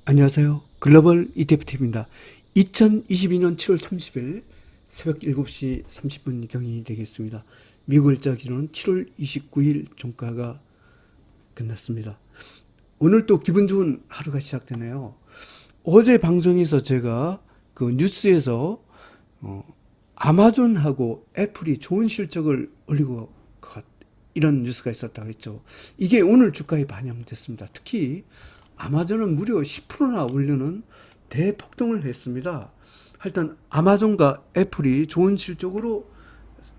안녕하세요. 글로벌 ETFTV입니다. 2022년 7월 30일 새벽 7시 30분경이 되겠습니다. 미국 일자 기준은 7월 29일 종가가 끝났습니다. 오늘 또 기분 좋은 하루가 시작되네요. 어제 방송에서 제가 그 뉴스에서 아마존하고 애플이 좋은 실적을 올리고 이런 뉴스가 있었다고 했죠. 이게 오늘 주가에 반영됐습니다. 특히 아마존은 무려 10%나 올려는 대폭등을 했습니다. 하여튼 아마존과 애플이 좋은 실적으로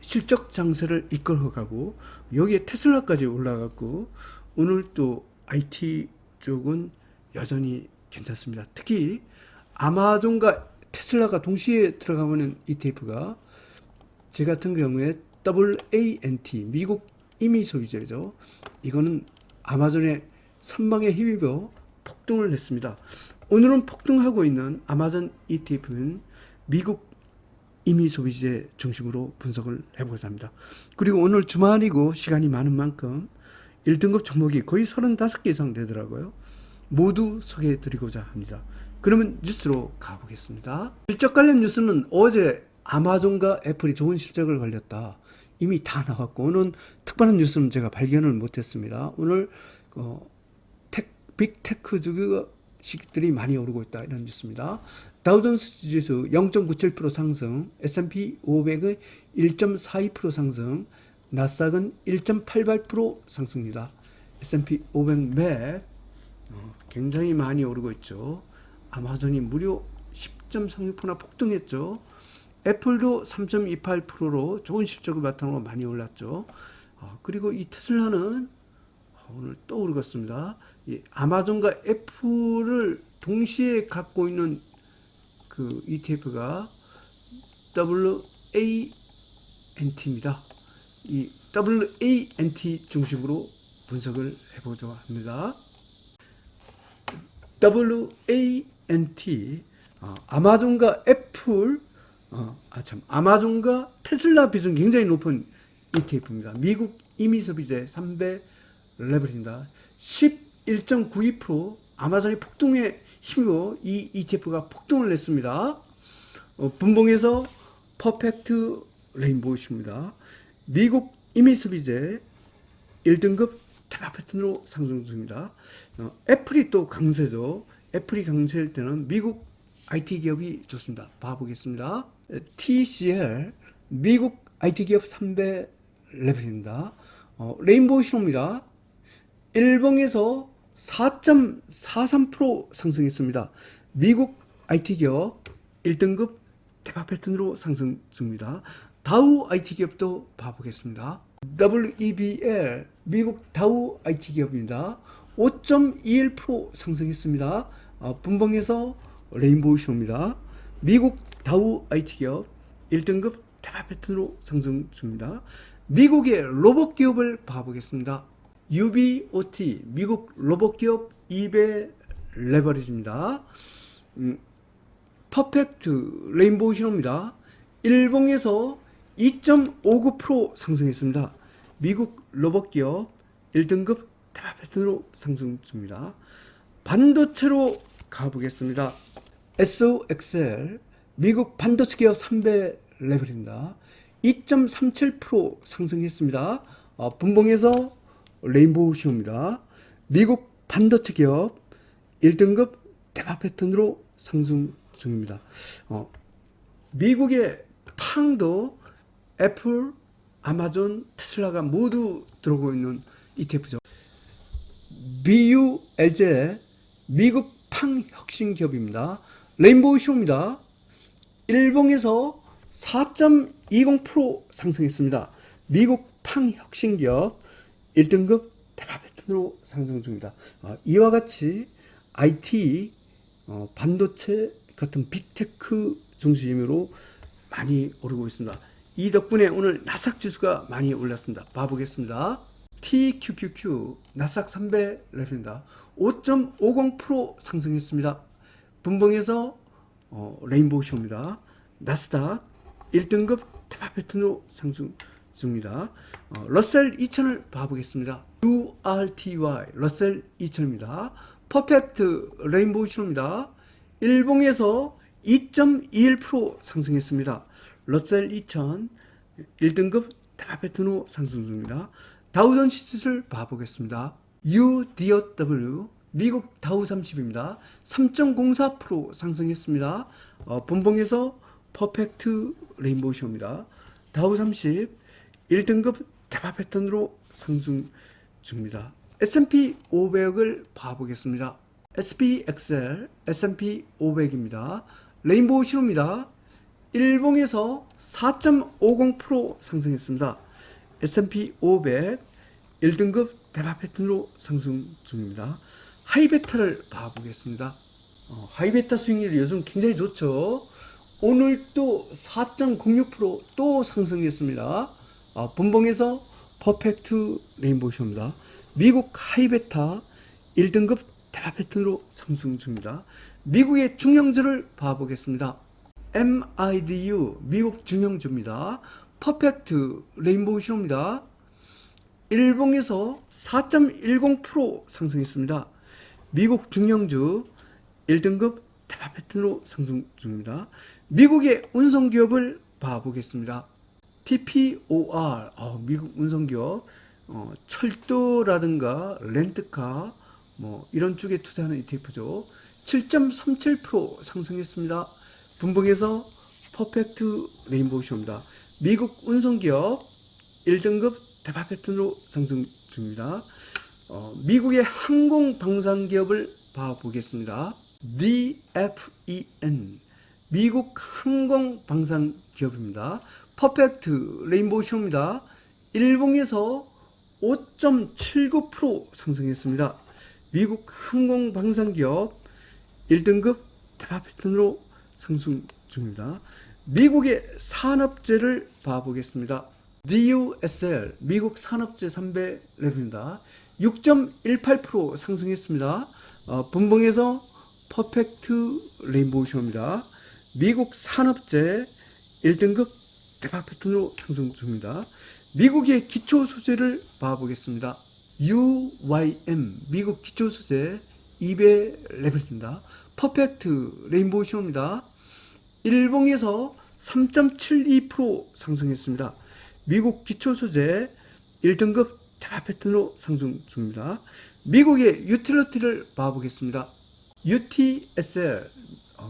실적 장세를 이끌어가고 여기에 테슬라까지 올라갔고 오늘 또 IT 쪽은 여전히 괜찮습니다. 특히 아마존과 테슬라가 동시에 들어가는 ETF가 제 같은 경우에 WANT 미국 임의 소비자죠. 이거는 아마존의 선방에 힘입어 폭등을 했습니다. 오늘은 폭등하고 있는 아마존 ETF는 미국 임의 소비재 중심으로 분석을 해보고자 합니다. 그리고 오늘 주말이고 시간이 많은 만큼 1등급 종목이 거의 35개 이상 되더라고요. 모두 소개해 드리고자 합니다. 그러면 뉴스로 가보겠습니다. 실적 관련 뉴스는 어제 아마존과 애플이 좋은 실적을 걸렸다. 이미 다 나왔고 오늘 특별한 뉴스는 제가 발견을 못했습니다. 오늘 빅테크 주식들이 많이 오르고 있다 이런 뉴스입니다. 다우존스 지수 0.97% 상승, S&P 500은 1.42% 상승, 나스닥은 1.88% 상승입니다. S&P 500 맥 굉장히 많이 오르고 있죠. 아마존이 무려 10.36%나 폭등했죠. 애플도 3.28%로 좋은 실적을 바탕으로 많이 올랐죠. 그리고 이 테슬라는 오늘 또 오르겠습니다. 이 아마존과 애플을 동시에 갖고 있는 그 ETF가 WANT입니다. 이 WANT 중심으로 분석을 해보자 합니다. WANT 아마존과 애플 아마존과 테슬라 비중이 굉장히 높은 ETF입니다. 미국 임의소비재 3배 레벨입니다. 11.92% 아마존이 폭등에 힘입어 이 ETF가 폭등을 냈습니다. 분봉에서 퍼펙트 레인보우십니다. 미국 임의소비재 1등급 대박 패턴으로 상승 중입니다. 애플이 또 강세죠. 애플이 강세일 때는 미국 IT 기업이 좋습니다. 봐보겠습니다. TCL 미국 IT 기업 3배 레벨입니다. 레인보우 신호입니다. 일봉에서 4.43% 상승했습니다. 미국 IT 기업 1등급 대박 패턴으로 상승 중입니다. 다우 IT 기업도 봐보겠습니다. WEBL 미국 다우 IT 기업입니다. 5.21% 상승했습니다. 분봉에서 레인보우 신호입니다. 미국 다우 IT 기업 1등급 대박 패턴으로 상승 중입니다. 미국의 로봇 기업을 봐보겠습니다. UBOT 미국 로봇 기업 2배 레버리지입니다. 퍼펙트 레인보우 신호입니다. 일봉에서 2.59% 상승했습니다. 미국 로봇 기업 1등급 대박 패턴으로 상승 중입니다. 반도체로 가보겠습니다. SOXL 미국 반도체 기업 3배 레벨입니다. 2.37% 상승했습니다. 분봉에서 레인보우 신호입니다. 미국 반도체 기업 1등급 대박 패턴으로 상승 중입니다. 미국의 팡도 애플, 아마존, 테슬라가 모두 들어오고 있는 ETF죠. BULJ 미국 팡 혁신 기업입니다. 레인보우 신호입니다. 일봉에서 4.20% 상승했습니다. 미국 팡 혁신 기업 1등급 대박 패턴으로 상승 중입니다. 이와 같이 IT, 반도체 같은 빅테크 중심으로 많이 오르고 있습니다. 이 덕분에 오늘 나스닥 지수가 많이 올랐습니다. 봐보겠습니다. TQQQ 나스닥 3배 레벨입니다. 5.50% 상승했습니다. 분봉에서 레인보우 쇼입니다. 나스닥 1등급 대박 패턴으로 상승 중입니다. 러셀 2000을 봐보겠습니다. URTY 러셀 2000입니다. 퍼펙트 레인보우 신호입니다. 일봉에서 2.21% 상승했습니다. 러셀 2000 1등급 대박 패턴 후 상승 중입니다. 다우존시스를 봐보겠습니다. UDOW 미국 다우 30입니다. 3.04% 상승했습니다. 본봉에서 퍼펙트 레인보우 쇼입니다. 다우 30 1등급 대박 패턴으로 상승 중입니다. S&P 500을 봐보겠습니다. SPXL S&P 500입니다. 레인보우 신호입니다. 일봉에서 4.50% 상승했습니다. S&P 500 1등급 대박 패턴으로 상승 중입니다. 하이베타를 봐보겠습니다. 하이베타 수익률이 요즘 굉장히 좋죠. 오늘 또 4.06% 상승했습니다. 분봉에서 퍼펙트 레인보우 쇼입니다. 미국 하이베타 1등급 대박 패턴으로 상승 중입니다. 미국의 중형주를 봐보겠습니다. MIDU 미국 중형주입니다. 퍼펙트 레인보우 신호입니다. 일봉에서 4.10% 상승했습니다. 미국 중형주 1등급 대박 패턴으로 상승 중입니다. 미국의 운송기업을 봐보겠습니다. TPOR 미국 운송기업 철도라든가 렌트카 이런 쪽에 투자하는 ETF죠. 7.37% 상승했습니다. 분봉에서 퍼펙트 레인보우 쇼입니다. 미국 운송기업 1등급 대박 패턴으로 상승 중입니다. 미국의 항공방산기업을 봐보겠습니다. DFEN 미국 항공방산기업입니다. 퍼펙트 레인보우 쇼입니다. 일봉에서 5.79% 상승했습니다. 미국 항공방산기업 1등급 대박 패턴으로 상승 중입니다. 미국의 산업재를 봐보겠습니다. DUSL 미국 산업재 3배 랩입니다. 6.18% 상승했습니다. 분봉에서 퍼펙트 레인보우 쇼입니다. 미국 산업재 1등급 대박 패턴으로 상승 중입니다. 미국의 기초소재를 봐보겠습니다. UYM 미국 기초소재 2배 랩입니다. 퍼펙트 레인보우 신호입니다. 일봉에서 3.72% 상승했습니다. 미국 기초소재 1등급 대박 패턴으로 상승 중입니다. 미국의 유틸리티를 봐보겠습니다. UTSL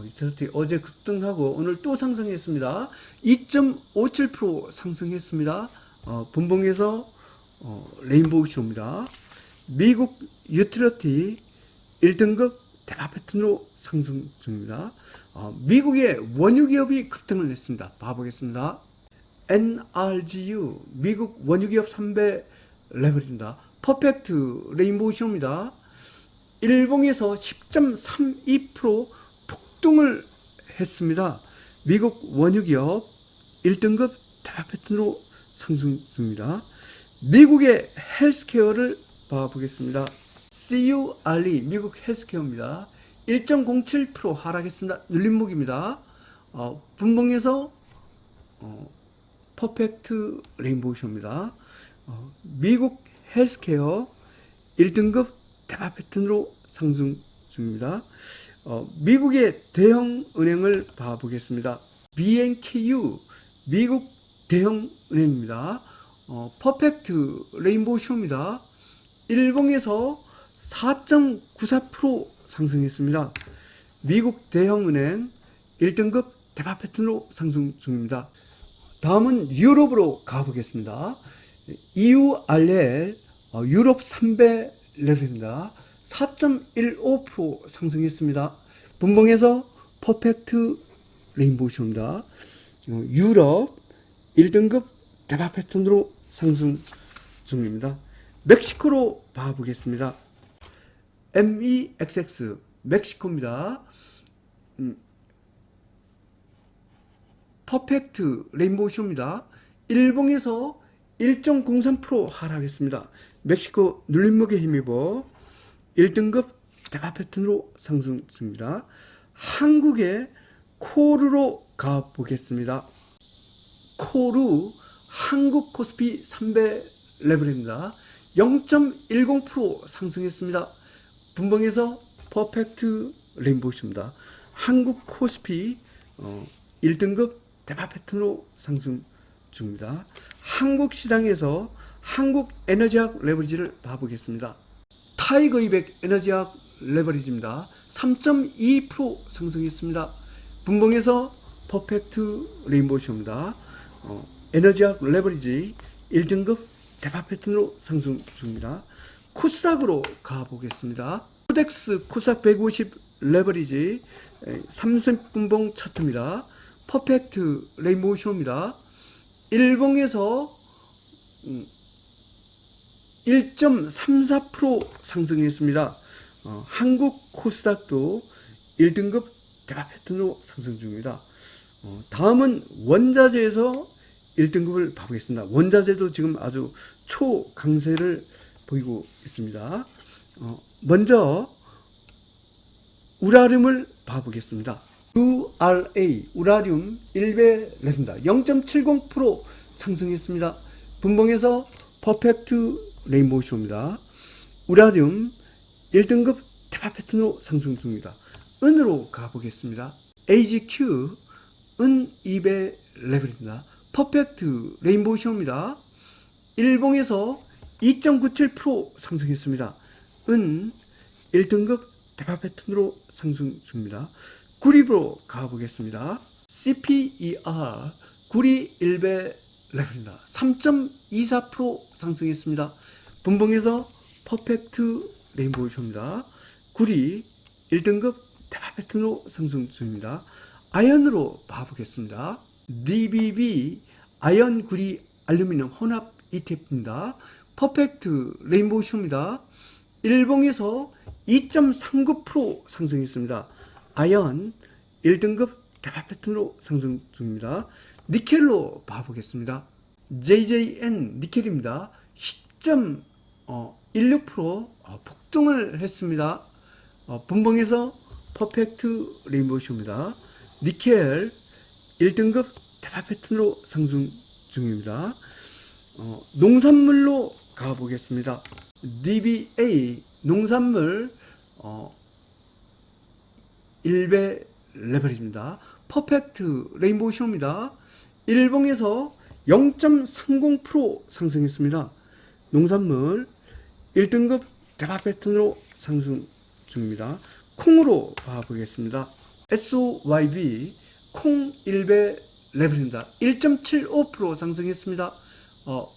유틸리티 어제 급등하고 오늘 또 상승했습니다. 2.57% 상승했습니다. 분봉에서 레인보우 신호입니다. 미국 유틸리티 1등급 대박 패턴으로 상승 중입니다. 미국의 원유기업이 급등을 했습니다. 봐보겠습니다. NRGU 미국 원유기업 3배 레벨입니다. 퍼펙트 레인보우 신호입니다. 일봉에서 10.32% 폭등을 했습니다. 미국 원유기업 1등급 대박 패턴으로 상승 중입니다. 미국의 헬스케어를 봐보겠습니다. CURE 미국 헬스케어입니다. 1.07% 하락했습니다. 눌림목입니다. 분봉에서 퍼펙트 레인보우 쇼입니다. 미국 헬스케어 1등급 대박 패턴으로 상승 중입니다. 미국의 대형 은행을 봐보겠습니다. BNKU 미국 대형 은행입니다. 퍼펙트 레인보우 쇼입니다. 일봉에서 4.94% 상승했습니다. 미국 대형은행 1등급 대박 패턴으로 상승 중입니다. 다음은 유럽으로 가보겠습니다. EURL 유럽 3배 레벨입니다. 4.15% 상승했습니다. 분봉에서 퍼펙트 레인보우 쇼입니다. 유럽 1등급 대박 패턴으로 상승 중입니다. 멕시코로 봐보겠습니다. MEXX 멕시코입니다. 퍼펙트 레인보우 쇼입니다. 일봉에서 1.03% 하락했습니다. 멕시코 눌림목에 힘입어 1등급 대박 패턴으로 상승 중입니다. 한국의 코르로 가보겠습니다. 코르 한국 코스피 3배 레벨입니다. 0.10% 상승했습니다. 분봉에서 퍼펙트 레인보우쇼입니다. 한국 코스피 1등급 대박 패턴으로 상승 중입니다. 한국 시장에서 한국 에너지학 레버리지를 봐보겠습니다. 타이거 200 에너지학 레버리지입니다. 3.2% 상승했습니다. 분봉에서 퍼펙트 레인보우쇼입니다. 에너지학 레버리지 1등급 대박 패턴으로 상승 중입니다. 코스닥으로 가보겠습니다. 코덱스 코스닥 150 레버리지 30분봉 차트입니다. 퍼펙트 레인보우쇼입니다. 일봉에서 1.34% 상승했습니다. 한국 코스닥도 1등급 대박 패턴으로 상승 중입니다. 다음은 원자재에서 1등급을 봐보겠습니다. 원자재도 지금 아주 초강세를 보이고 있습니다. 먼저 우라륨을 봐보겠습니다. URA 우라륨 1배랩입니다. 0.70% 상승했습니다. 분봉에서 퍼펙트 레인보우쇼입니다. 우라륨 1등급 대박 패턴으로 상승 중입니다. 은으로 가보겠습니다. AGQ 은 2배 레벨입니다. 퍼펙트 레인보우쇼입니다. 일봉에서 2.97% 상승했습니다. 은 1등급 대박 패턴으로 상승 중입니다. 구리로 가보겠습니다. CPER 구리 1배 레벨입니다. 3.24% 상승했습니다. 분봉에서 퍼펙트 레인보우쇼입니다. 구리 1등급 대박 패턴으로 상승 중입니다. 아연으로 봐보겠습니다. DBB 아연 구리 알루미늄 혼합 ETF입니다. 퍼펙트 레인보우쇼입니다. 일봉에서 2.39% 상승했습니다. 아연 1등급 대박 패턴으로 상승 중입니다. 니켈로 봐보겠습니다. JJN 니켈입니다. 10.16% 폭등을 했습니다. 분봉에서 퍼펙트 레인보우쇼입니다. 니켈 1등급 대박 패턴으로 상승 중입니다. 농산물로 가보겠습니다. DBA 농산물 1배 레버리지입니다. 퍼펙트 레인보우쇼입니다. 일봉에서 0.30% 상승했습니다. 농산물 1등급 대박 패턴으로 상승 중입니다. 콩으로 봐보겠습니다. SOYB 콩 1배 레벨입니다. 1.75% 상승했습니다.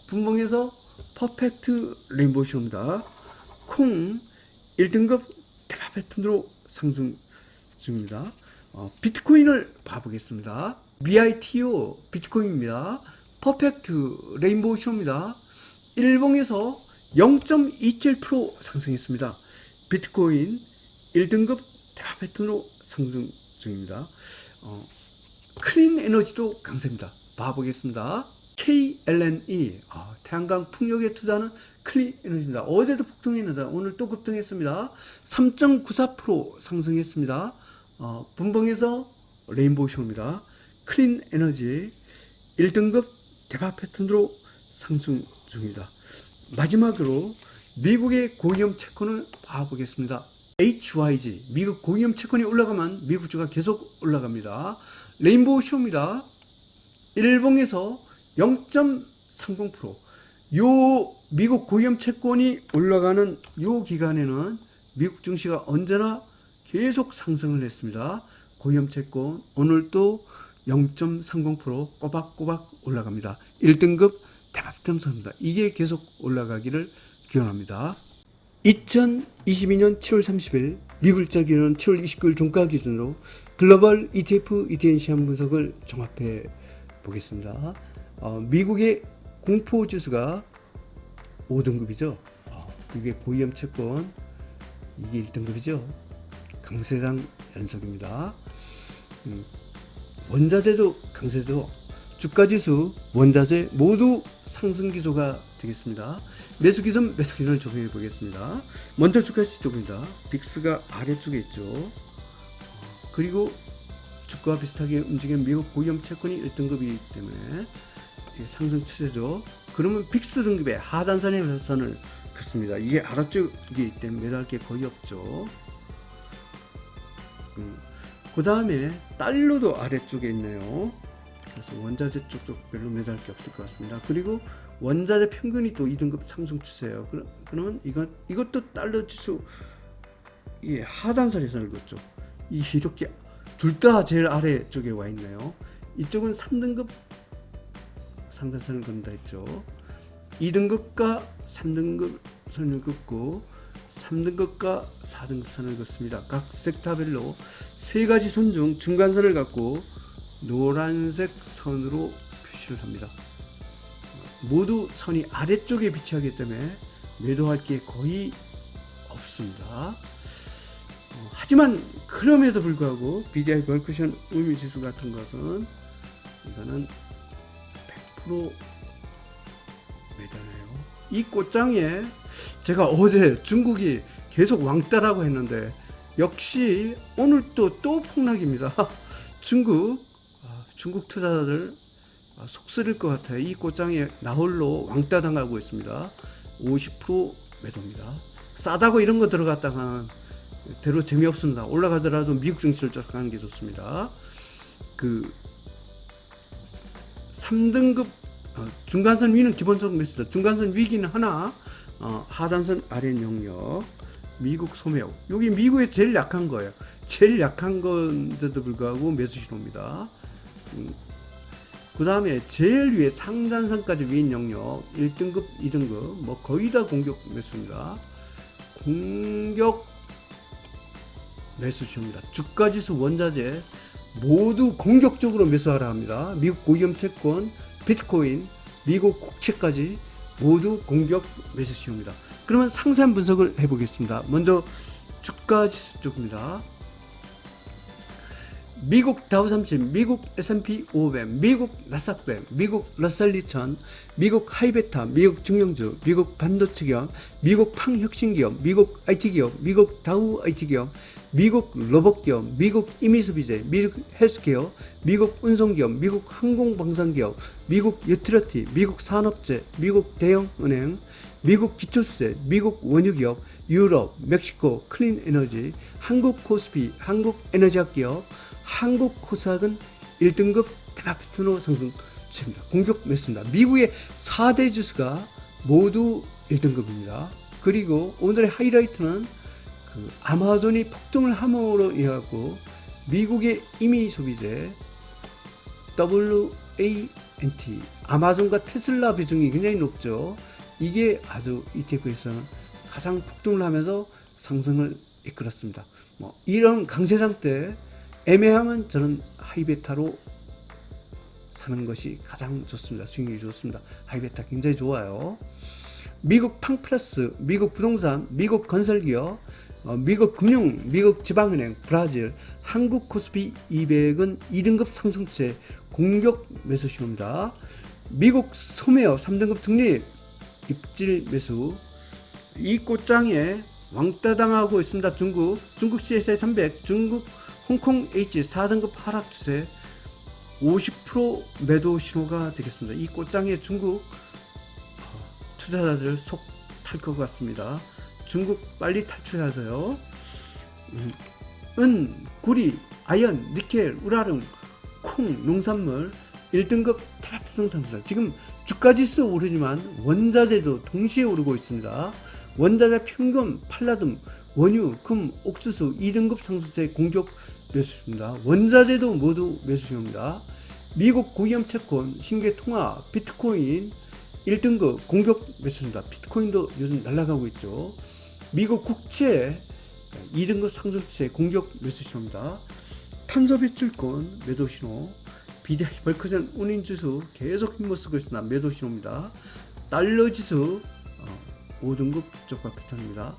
분봉에서 퍼펙트 레인보우쇼입니다. 콩 1등급 대박 패턴으로 상승 중입니다. 비트코인을 봐보겠습니다. BITO 비트코인입니다. 퍼펙트 레인보우쇼입니다. 일봉에서 0.27% 상승했습니다. 비트코인 1등급 대박 패턴으로 상승 중입니다. 클린 에너지도 강세입니다. 봐보겠습니다. KLNE 태양광 풍력에 투자하는 클린 에너지입니다. 어제도 폭등했는데 오늘 또 급등했습니다. 3.94% 상승했습니다. 분봉에서 레인보우쇼입니다. 클린 에너지 1등급 대박 패턴으로 상승 중입니다. 마지막으로 미국의 고위험 채권을 봐보겠습니다. HYG 미국 고위험 채권이 올라가면 미국 주가 계속 올라갑니다. 레인보우쇼입니다. 일봉에서 0.30% 요 미국 고위험 채권이 올라가는 요 기간에는 미국 증시가 언제나 계속 상승을 했습니다. 고위험 채권 오늘 또 0.30% 꼬박꼬박 올라갑니다. 1등급 대박 패턴입니다. 이게 계속 올라가기를 기원합니다. 2022년 7월 30일 미국일자 기준은 7월 29일 종가 기준으로 글로벌 ETF, ETN 시황 분석을 종합해 보겠습니다. 미국의 공포지수가 5등급이죠. 이게 고위험 채권 이게 1등급이죠. 강세장 연속입니다. 원자재도 강세죠. 주가지수, 원자재 모두 상승 기조가 되겠습니다. 매수 기준, 매수 기준을 적용해 보겠습니다. 먼저 주가 시쪽입니다. 빅스가 아래쪽에 있죠. 그리고 주가와 비슷하게 움직이는 미국 고위험 채권이 1등급이기 때문에 상승 추세죠. 그러면 빅스 등급의 하단선의 선을 긋습니다. 이게 아래쪽이기 때문에 매도할 게 거의 없죠. 그 다음에 달러도 아래쪽에 있네요. 그래서 원자재 쪽도 별로 매도할 게 없을 것 같습니다. 그리고 원자재 평균이 또 2등급 상승 추세예요. 그러면 이것도 달러 지수 하단선에서 긁었죠. 이렇게 둘 다 제일 아래쪽에 와 있네요. 이쪽은 3등급 상단선을 건다 했죠. 2등급과 3등급 선을 긋고 3등급과 4등급 선을 긋습니다. 각 섹터별로 세 가지 선 중 중간선을 갖고 노란색 선으로 표시를 합니다. 모두 선이 아래쪽에 위치하기 때문에 매도할 게 거의 없습니다. 하지만 그럼에도 불구하고 BDI 벌크션 의미지수 같은 것은 이거는 100% 매도네요. 이 꽃장에 제가 어제 중국이 계속 왕따라고 했는데 역시 오늘 또 폭락입니다. 중국 투자자들 속 쓰릴 것 같아요. 이 꽃장에 나홀로 왕따 당하고 있습니다. 50% 매도입니다. 싸다고 이런 거 들어갔다가 대로 재미없습니다. 올라가더라도 미국 증시를 쫓아가는 게 좋습니다. 그 3등급 중간선 위는 기본적 매수다. 중간선 위기는 하나, 하단선 아래 영역, 미국 소매업. 여기 미국에서 제일 약한 거예요. 제일 약한 건데도 불구하고 매수 신호입니다. 그 다음에 제일 위에 상단선까지 위인 영역 1등급, 2등급 뭐 거의 다 공격 매수입니다. 공격 매수 신호입니다. 주가지수, 원자재 모두 공격적으로 매수하라 합니다. 미국 고위험 채권, 비트코인, 미국 국채까지 모두 공격 매수 신호입니다. 그러면 상세한 분석을 해보겠습니다. 먼저 주가지수 쪽입니다. 미국 다우삼십, 미국 S&P 500, 미국 나스닥 100, 미국 러셀 2000, 미국 하이베타, 미국 중형주, 미국 반도체 기업, 미국 팡혁신기업, 미국 IT기업, 미국 다우 IT기업, 미국 로봇기업, 미국 이미소비재, 미국 헬스케어, 미국 운송기업, 미국 항공방산기업, 미국 유틸리티, 미국 산업재, 미국 대형은행, 미국 기초수재, 미국 원유기업, 유럽, 멕시코, 클린에너지, 한국 코스피, 한국에너지학기업, 한국코스닥은 1등급 대박으로 상승 중입니다. 공격 매수입니다. 미국의 4대 지수가 모두 1등급입니다. 그리고 오늘의 하이라이트는 아마존이 폭등을 함으로 인하고 미국의 임의 소비재 WANT, 아마존과 테슬라 비중이 굉장히 높죠. 이게 아주 ETF에서는 가장 폭등을 하면서 상승을 이끌었습니다. 이런 강세장 때 애매하면 저는 하이베타로 사는 것이 가장 좋습니다. 수익률이 좋습니다. 하이베타 굉장히 좋아요. 미국 팡플러스, 미국 부동산, 미국 건설기업, 미국 금융, 미국 지방은행, 브라질, 한국 코스피 200은 2등급 상승세 공격 매수 신호입니다. 미국 소매업 3등급 특립 입질 매수. 이 꽃장에 왕따 당하고 있습니다. 중국 CSI 300, 중국 홍콩 H 4등급 하락 추세 50% 매도 신호가 되겠습니다. 이 꽃장에 중국 투자자들 속 탈 것 같습니다. 중국 빨리 탈출하세요. 은, 구리, 아연, 니켈, 우라름, 콩, 농산물 1등급 탑승 상승. 지금 주가지수 오르지만 원자재도 동시에 오르고 있습니다. 원자재 평균, 팔라듐, 원유, 금, 옥수수 2등급 상승세 공격 매수입니다. 원자재도 모두 매수입니다. 미국 고위험 채권, 신계 통화, 비트코인 1등급 공격 매수입니다. 비트코인도 요즘 날아가고 있죠. 미국 국채 2등급 상승세 공격 매수 신호입니다. 탄소 배출권 매도 신호. BDI 벌크션 운임지수 계속 힘못 쓰고 있으나 매도 신호입니다. 달러 지수 5등급 쪽과 패턴입니다.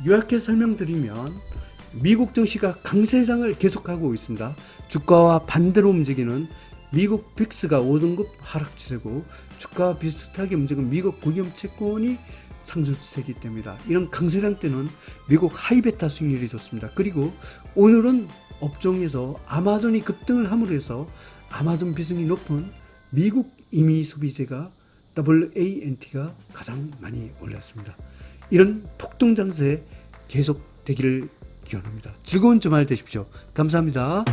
요약해 설명드리면 미국 증시가 강세장을 계속하고 있습니다. 주가와 반대로 움직이는 미국 빅스가 5등급 하락 추세고 주가와 비슷하게 움직이는 미국 고위험 채권이 상승 추세이기 때문이다. 이런 강세장 때는 미국 하이베타 수익률이 좋습니다. 그리고 오늘은 업종에서 아마존이 급등을 함으로 해서 아마존 비중이 높은 미국 임의 소비재가 WANT가 가장 많이 올랐습니다. 이런 폭등 장세 계속 되기를 기원합니다. 즐거운 주말 되십시오. 감사합니다.